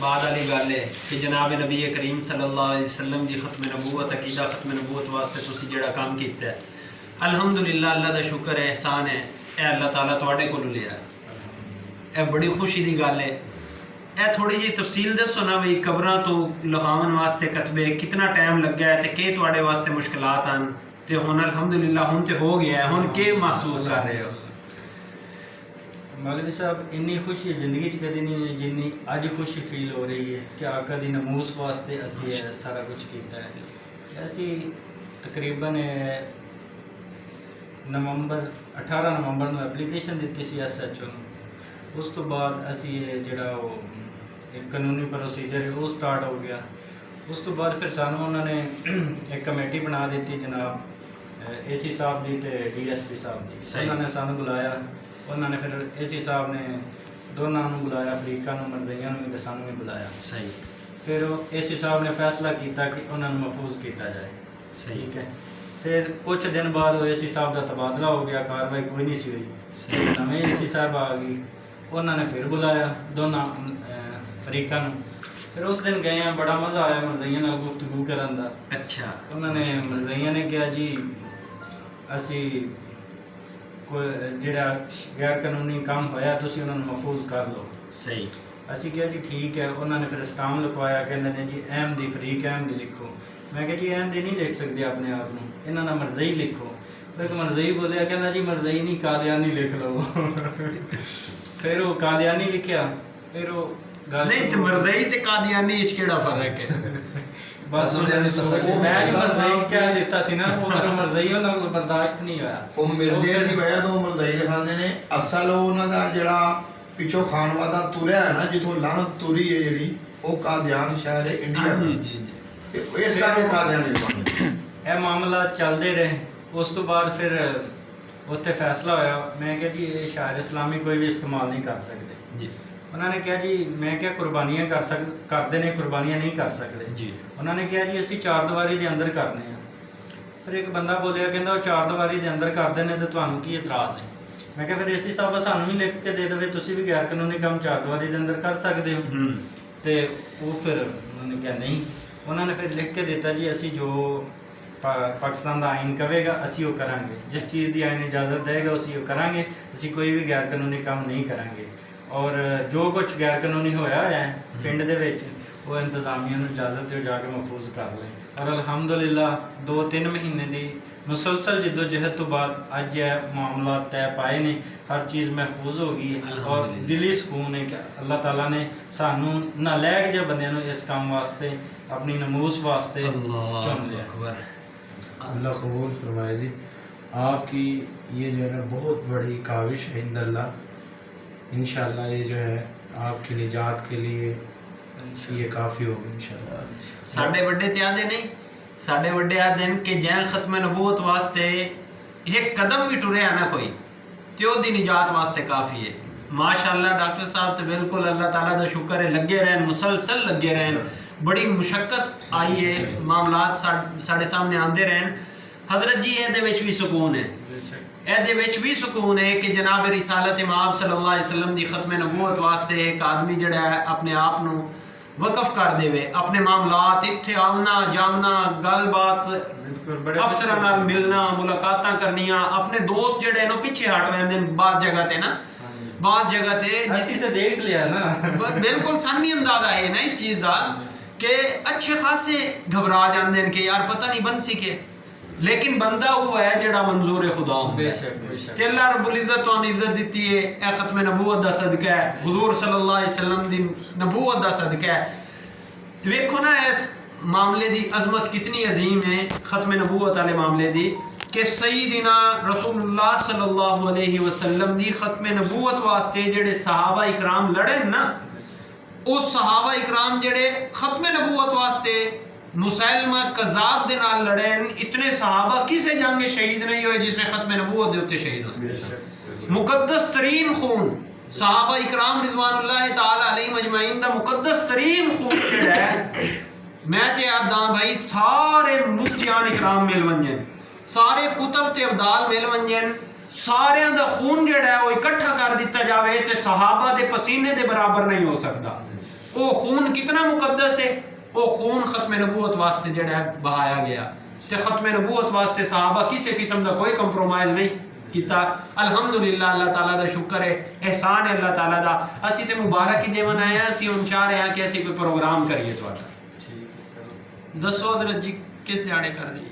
بعد والی گل ہے کہ جناب نبی کریم صلی اللہ علیہ وسلم دی ختم نبوت عقیدہ ختم نبوت واسطے تسی جڑا کام کیتا ہے الحمدللہ اللہ دا شکر ہے احسان ہے اے اللہ تعالیٰ تواڈے کولوں لیا اے بڑی خوشی دی گل ہے اے تھوڑی جی تفصیل دسو نا بھئی قبراں تو لگاون واسطے کتبے کتنا ٹائم لگا ہے تے کہ تواڈے واسطے مشکلات آن تے ہن الحمدللہ ہن تے ہو گیا ہے ہن کہ محسوس کر رہے ہو؟ مولوی صاحب انی خوشی زندگی چ کدی نہیں ہوئی جنی اج خوشی فیل ہو رہی ہے کہ آقا دی نموس واسطے اسی سارا کچھ کیتا ہے. اسی تقریباً نومبر 18 نومبر نو اپلیکیشن دیتی سی SHO نو. اس تو بعد اسی جڑا وہ ایک قانونی پروسیجر ہے وہ سٹارٹ ہو گیا. اس تو بعد پھر سانوں انہوں نے ایک کمیٹی بنا دیتی جناب AC صاحب دی تے DSP صاحب دی. انہوں نے سانوں بلایا, انہوں نے پھر AC صاحب نے دونوں بلایا, فریقہ نو مرزیہ نو تے سانوں بھی بلایا. صحیح. پھر AC صاحب نے فیصلہ کیتا کہ انہوں نے محفوظ کیتا جائے. ٹھیک ہے. پھر کچھ دن بعد وہ AC صاحب کا تبادلہ ہو گیا, کاروائی کوئی نہیں سی ہوئی. نویں AC صاحب آ گئی, انہوں نے پھر بلایا دونوں فریقہ نو. پھر اس دن گئے ہیں, بڑا مزہ آیا مرزیہ نال گفتگو کرن دا. اچھا. انہوں نے مرزیہ نے کہا جی اسی کوئی جڑا غیر قانونی کام ہویا تسی انہوں نے محفوظ کر لو. صحیح. اسی کہا جی ٹھیک ہے. انہوں نے پھر اسٹام لکھوایا, کہندے نے جی احمدی فریق احمدی لکھو. میں کہا جی احمدی نہیں لکھ سکتے اپنے آپ کو, انہوں نے مرزئی لکھو. ایک مرزئی بولیا, کہنا جی مرزئی نہیں قادیانی لکھ لو. پھر وہ قادیانی لکھیا. پھر وہ نہیں تے مرزئی تے قادیانی وچ کیڑا فرق ہے؟ بس میں مرزئی کہہ دیتا سی نا, وہ میرا مرزئی انہاں کو برداشت نہیں ہویا. وہ مرزے دی وجہ تو مرزئی لکھاندے نے. اصل انہاں دا جڑا پچھو خانوادہ تریا ہے نا, جتوں لعنت تری ہے جڑی, وہ قادیان شہر ہے انڈیا دا. جی جی جی. اس کا قادیانی بنے. اے معاملہ چلدے رہے. اس تو بعد پھر اتنے فیصلہ ہویا. میں کہا جی یہ شاعر اسلامی کوئی بھی استعمال نہیں کر سکتے. جی. انہوں نے کہا جی میں کیا قربانیاں کرتے ہیں, قربانیاں نہیں کر سکتے. جی. انہوں نے کہا جی اسی چار دیواری دے اندر کرنے ہیں. پھر ایک بندہ بولیا, کہندا وہ چار دیواری دے اندر کرتے ہیں تو تمہیں کی اعتراض ہے؟ میں کہا پھر AC صاحب سانوں بھی لکھ کے دے دے, تسی بھی غیر قانونی کام چار دیواری دے اندر کر سکتے ہو. تو وہ پھر انہوں نے کہا نہیں. انہوں نے پھر لکھ کے دیتا جی اسی جو پاکستان دا آئین کہے گا اسی وہ کریں گے, جس چیز دی آئین اجازت دے گا اسی وہ کریں گے, اسی کوئی بھی غیر قانونی کام نہیں کریں گے. اور جو کچھ غیر قانونی ہویا ہے پنڈ دے وچ وہ انتظامیہ نوں اجازت دے جا کے محفوظ کر لیں. اور الحمدللہ 2-3 مہینے دی مسلسل جد و جہد تو بعد اج یہ معاملات طے پائے نے, ہر چیز محفوظ ہو گئی ہے. اور دلی سکون ہے کہ اللہ تعالیٰ نے سانوں نالائق جے بندیاں نوں اس کام واسطے اپنی نموس واسطے چن لیا. اللہ قبول فرمائے جی. آپ کی یہ جو ہے نا بہت بڑی کاوش ہے عند اللہ. انشاءاللہ یہ جو ہے آپ کی نجات کے لیے یہ کافی ہوگا انشاءاللہ. ساڈے وڈے تے آدھے نہیں, ساڈے وڈے آدھے کہ جائیں ختم نبوت واسطے ایک قدم بھی ٹریا نہ کوئی تے او دی نجات واسطے کافی ہے. ماشاءاللہ ڈاکٹر صاحب تے بالکل اللہ تعالیٰ دا شکر ہے, لگے رہن, مسلسل لگے رہن. بڑی مشقت آئی ہے, معاملات ساڑے سامنے آندے رہن. حضرت جی اے دے وچ بھی سکون ہے, اے دے وچ بھی سکون ہے کہ جناب رسالت مآب صلی اللہ علیہ وسلم دی ختم نبوت واسطے ایک آدمی جڑا ہے اپنے آپ نو وقف کر دے وے, اپنے معاملات اتھے آونا جاونا, گل بات افسراں نال ملنا, ملاقاتاں کرنیاں, اپنے دوست جڑے نو پیچھے ہٹ ویندے بعض جگہ تے نا, بعض جگہ تے اسی تے دیکھ لیا نا. بالکل سن بھی اندازہ ہے نا اس چیز دا کہ اچھے خاصے گھبرا جاندے ہیں کہ یار پتہ نہیں بن سکے, لیکن بندہ وہ ہے جڑا منظور خدا ہوں. بے شک تے اللہ رب العزت تو عزت دیتی ہے, اے ختم نبوت دا صدقہ ہے, حضور صلی اللہ علیہ وسلم دی نبوت دا صدقہ ہے. ویکھو نا اس معاملے دی عظمت کتنی عظیم ہے ختم نبوت والے معاملے دی, کہ سیدنا رسول اللہ صلی اللہ علیہ وسلم دی ختم نبوت واسطے جڑے صحابہ اکرام لڑے نا, اس صحابہ اکرام جڑے ختم نبوت واسطے مسلمہ کذاب دے نال لڑے, اتنے صحابہ کسے جنگ شہید نہیں ہوئے جس میں ختم نبوت دے اتے شہید ہوئے. مقدس ترین خون صحابہ اکرام رضوان اللہ تعالی علیہ مجمعین دا مقدس ترین خون جڑا ہے, میں تے آدھاں بھائی سارے مفتیان اکرام مل ونجن, سارے کتب تے ابدال مل ونجن, سارے دا خون جڑا ہے وہ اکٹھا کر دیتا جاوے تے صحابہ دے پسینے دے برابر نہیں ہو سکتا. وہ خون کتنا مقدس ہے، وہ خون ختم نبوت واسطے جڑا ہے بہایا گیا، تے ختم نبوت واسطے صحابہ کسی قسم دا کوئی کمپرومائز نہیں کیتا۔ الحمدللہ اللہ تعالیٰ دا شکر ہے، احسان ہے اللہ تعالیٰ دا۔ اسی تے مبارک دیون آئے ہیں، اسی ہن چاہ رہے ہیں کہ اسی کوئی پروگرام کریے تہاڈا۔ دسو حضرت جی کس دیہڑے کر دی؟